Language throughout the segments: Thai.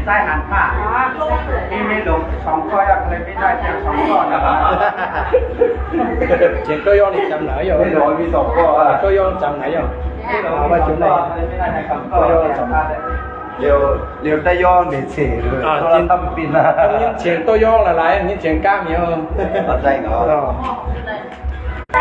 ใต้หันผ้าพี่ไม่หลงสองข้ออะไรไม่ได้เพียงสองข้อนะครับ เสียงตัวย่อนี่จำไหนอยู่ ไม่ร้อยมีสองข้อ ตัวย่อจำไหนอยู่ ไม่หลงว่าจุดไหนไม่ได้ในคำข้อสองข้อเลย เดี๋ยวได้ย้อนเด็ดเสียเลยเพราะเราทำปินนะ ยินเสียงตัวย่อละลายยินเสียงก้ามเนี่ย เข้าใจเหรอ เ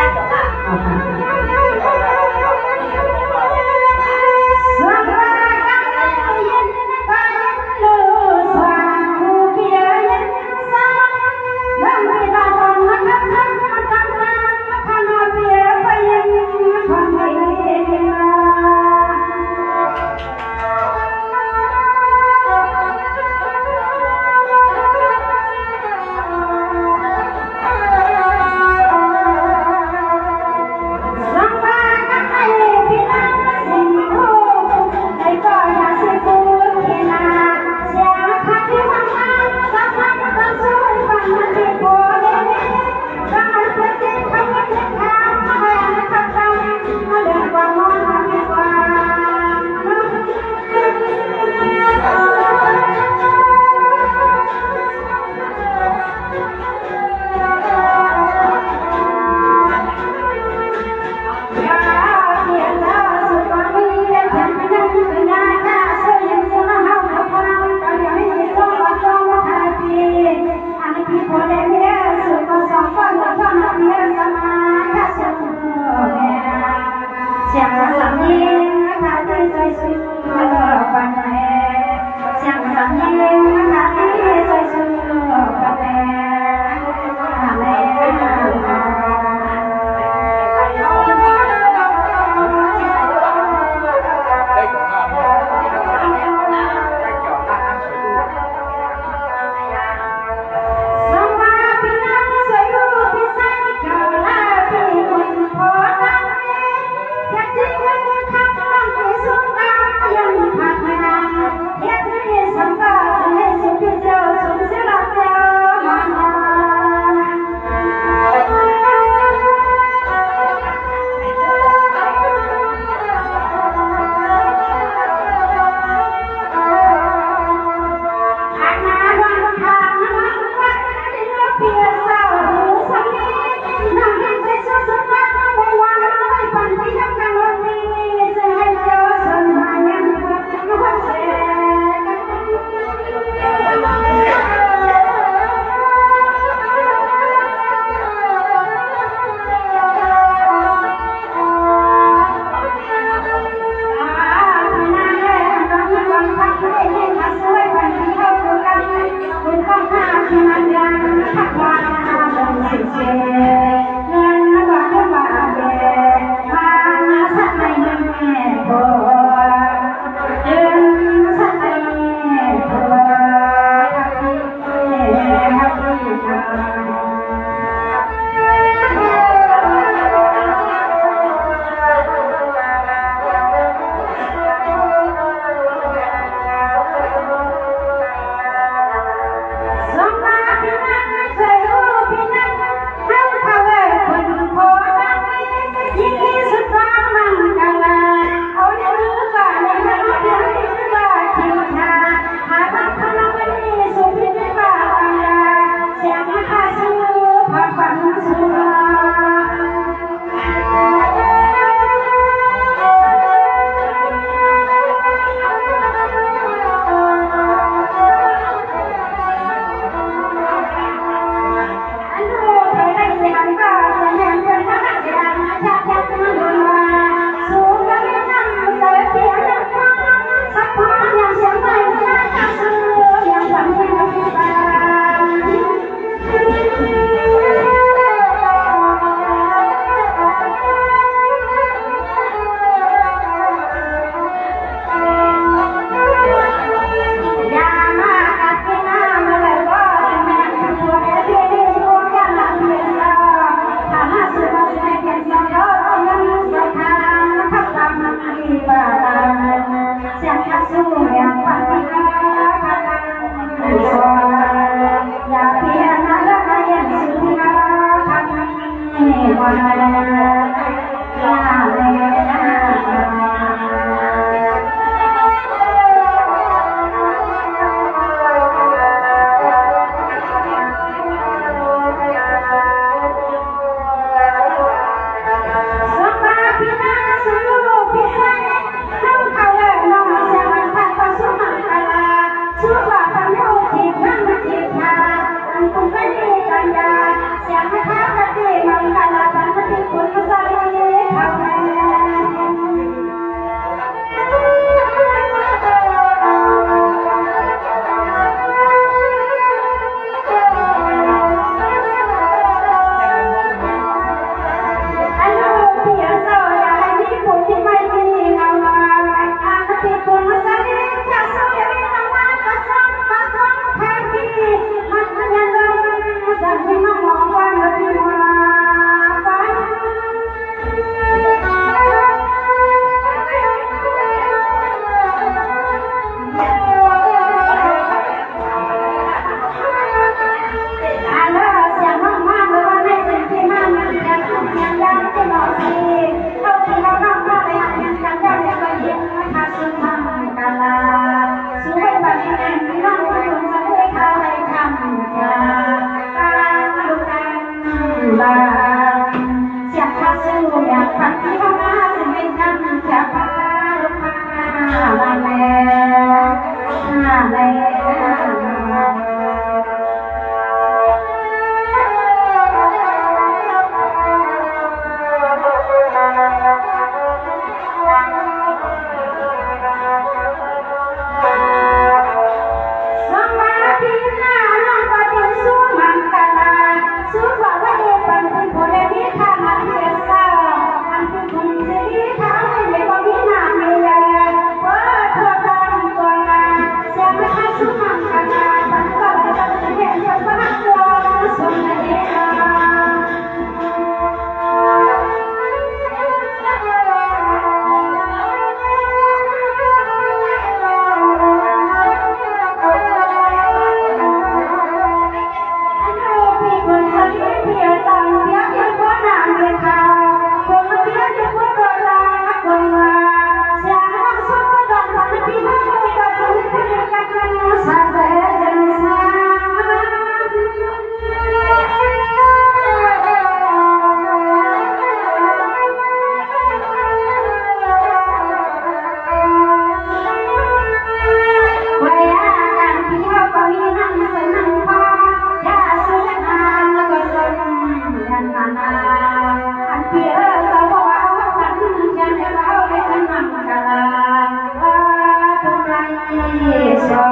ชา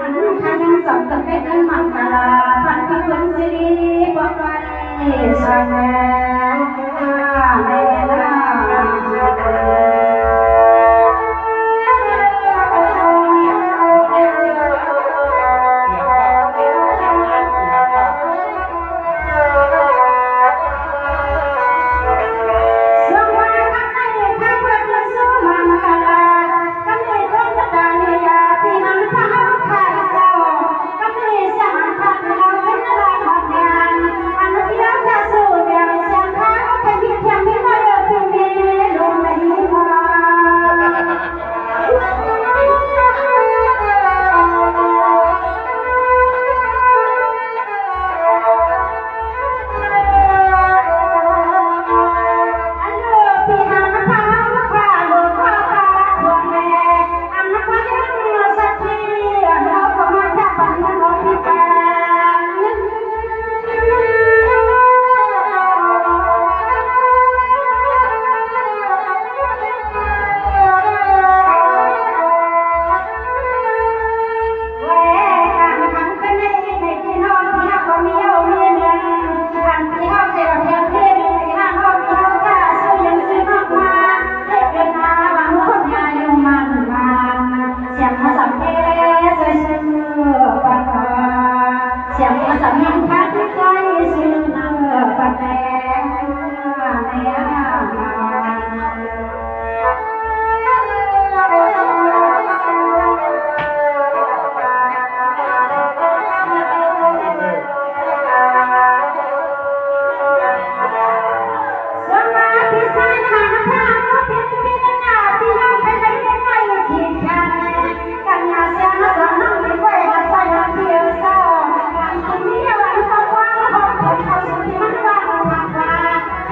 อันทันสัมตะเป็นมังคลาพันธุ์คนสิริบอกว่าชาแม่แม่นาHãy subscribe cho kênh Ghiền Mì Gõ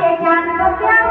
để không bỏ lỡ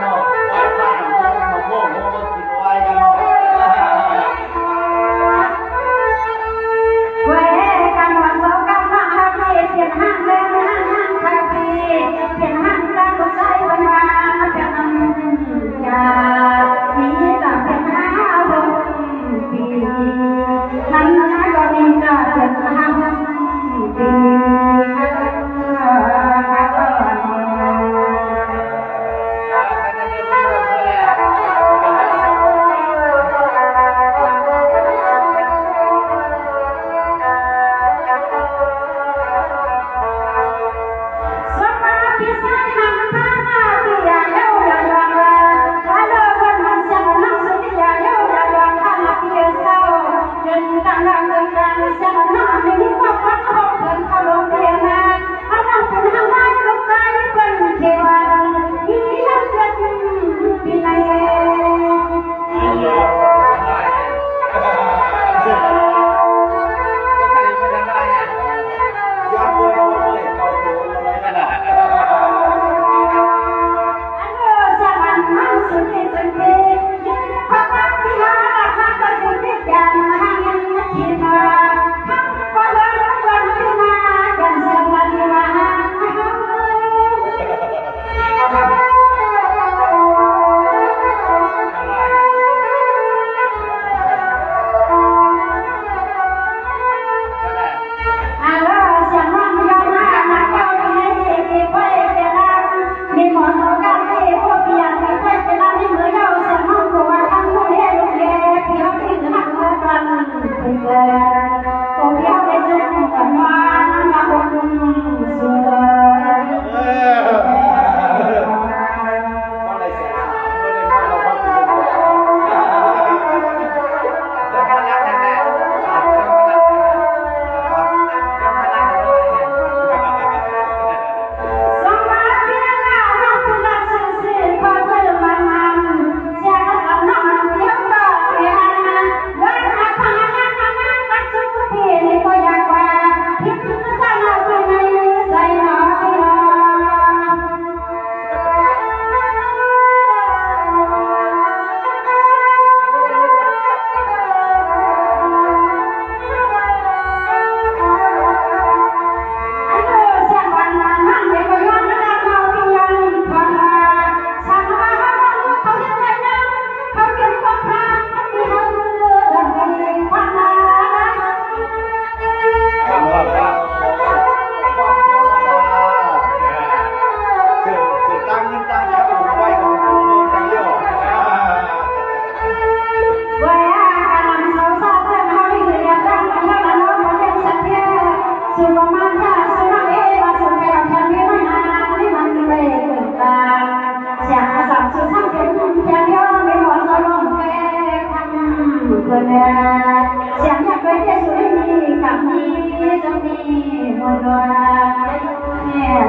เนาะไว้ผ่านของโม่โม่ก็กินไว้กันเนาะ เวกันวันโสกันมาหาเพียนห้างเล่นห้างคาเฟ่เพียนห้างตาก็ใช้วันวานเพียนยามีแต่เพียนห้าวันปีนั้นก็มีแต่เพียนห้าวันปี Hãy subscribe cho kênh Ghiền Mì Gõ để không bỏ lỡ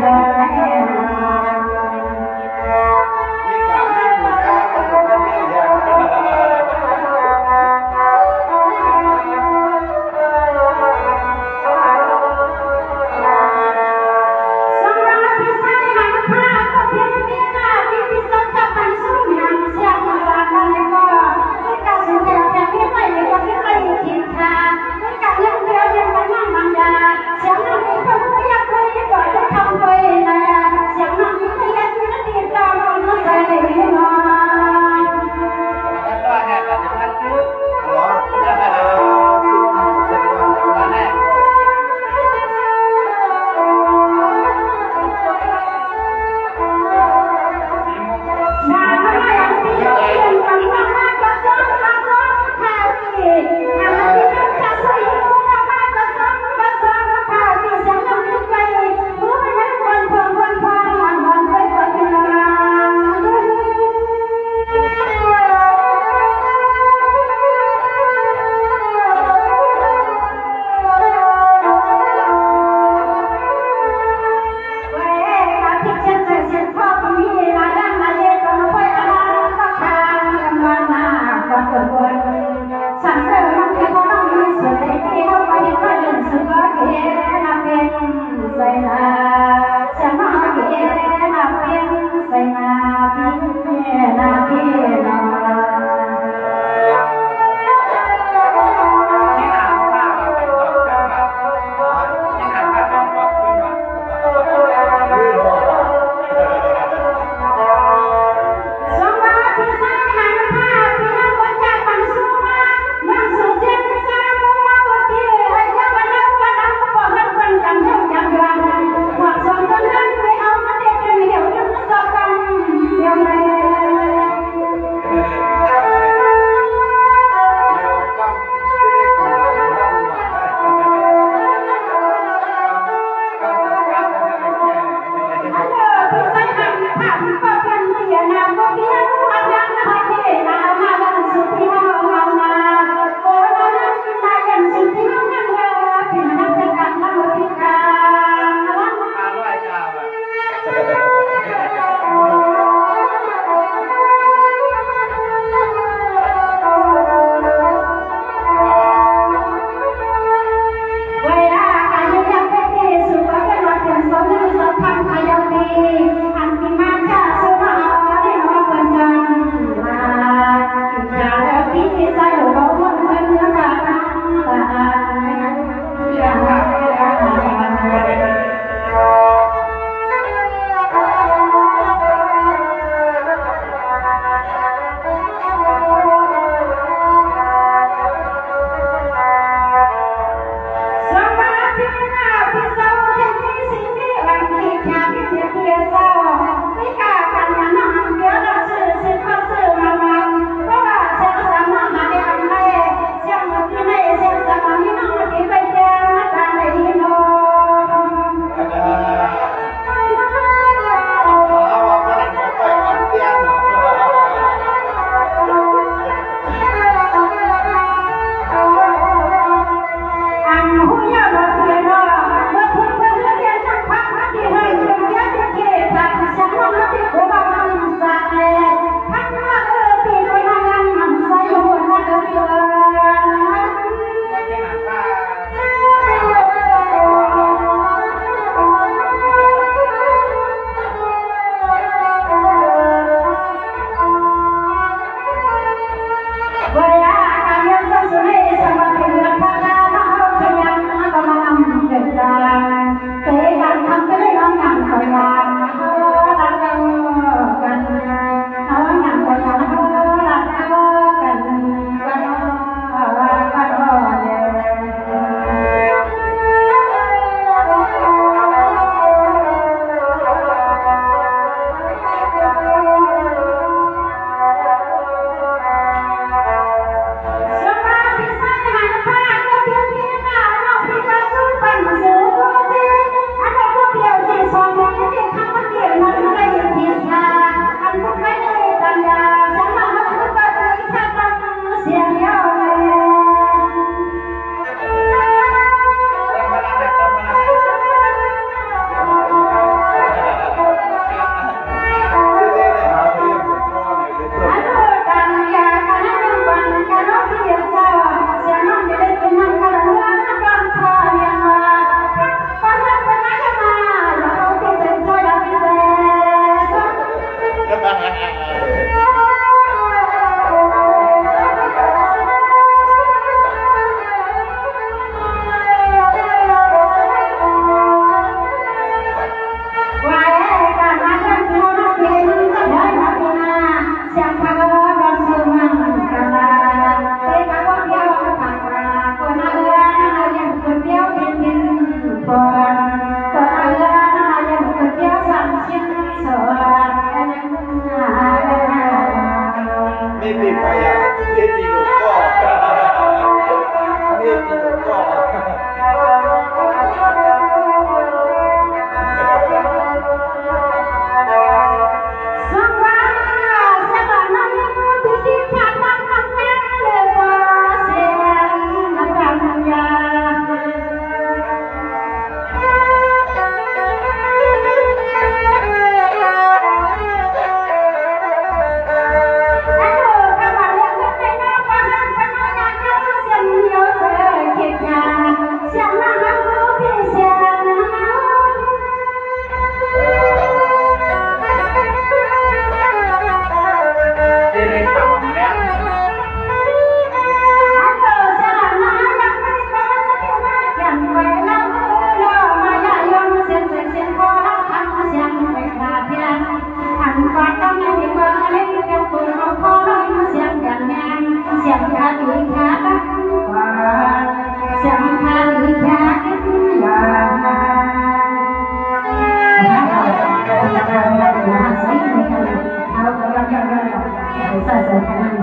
สวยขนาดนี้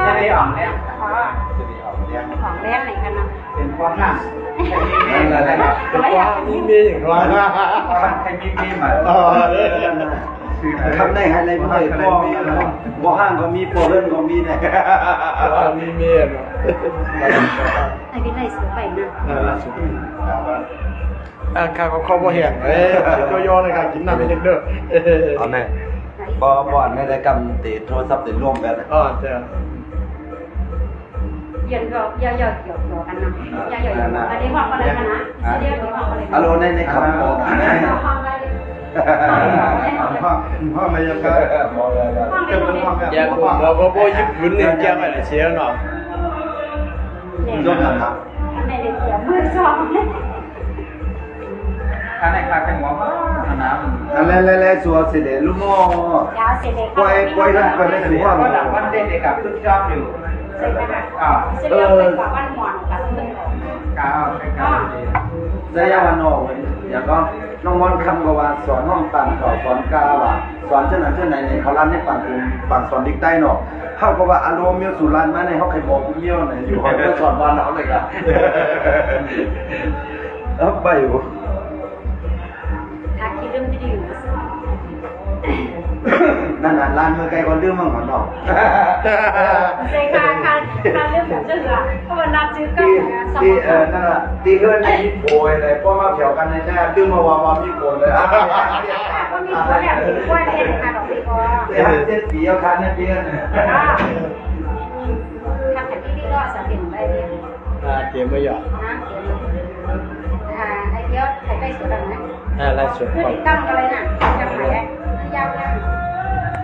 จะได้อ่อมเนี่ย ของแรกไหนกันนะ เป็นเพราะห้าใครมี นั่นแหละ เป็นว่านี่มีอย่างไรนะ เพราะใครมีมา ทำได้ให้ในเพื่อนก็บ่ห้างก็มีโปรเล่นก็มีเนี่ย ว่ามีเมียเนาะ ไอ้พี่ไหนสวยไปนะ ข้าวเขาบ่เห็นตัวย่อเลยครับกินน้ำเป็นเด้อ เอาแม่บ่อนในรายการติดโทรศัพท์ติดร่วมกัน อ๋อเจ้า เย็นก็ย่อยๆเกี่ยวกันนะย่อยๆอันนี้บอกอะไรกันนะเรียกบอกอะไร ฮัลโหลในคำบอกนะ พ่อไม่ยังก็ บอกเลย แย่กูบอกว่าญี่ปุ่นเนี่ยแย่ไปเลยเชียวเนาะ ยกนะครับ ในเด็กเสียมือสอง ถ้าในคาแข่งว่าน้ำ อันแรกๆสัวสิเดลูกหม้อย าวเสียเด็ก ปล่อยกันไปได้ถึงว่า ก็ดับวันเด็กกับขึ้นจอมอยู่ เสียนะคะ อ่า เสียเด็กเป็นกว่าบ้านหมอนกับเพื่อน ก้าวใช้ก้าว ระยะวันออกอย่างก็น้องมอนคำก็ว่าสอนห้องปั่นต่อสอนกาว่าสอนเช่นนั้นเช่นไหนในเขาลั่นให้ปั่นปั่นสอนดิกได้เนาะเขาก็ว่าอารมณ์เมียวสุรันมาในเขาเคยบอกเมียวเนี่ยอยู่ห้องก็สอนบ้านเราเลยครับไปอยู่ ถ้าคิดเรื่องไม่ดีอยู่ นั่นน่ะร้านเมื่อไกลก็เรื่องมั่งของน้อง เซคาการเรื่องแบบเรื่องอะเพราะว่านัดซื้อก็ ที่นั่นแหละที่เพื่อนมีโวยเลยเพราะมาเผากันในแน่ดื้อมาว่ามีโวยเลย ก็มีคนแบบกล้วยเล่นค่ะดอกพี่พอ เจ็ดปีเอาคันเนี่ยเพี้ยน ทำแต่พี่ก็สะเด็ดไปเนี่ย เกมไม่หยอก นะไอ้เยอะใครได้สุดแล้วนะ อะไรส่วน คือ ของ ติดตั้งอะไรน่ะจะหายได้ยาวๆ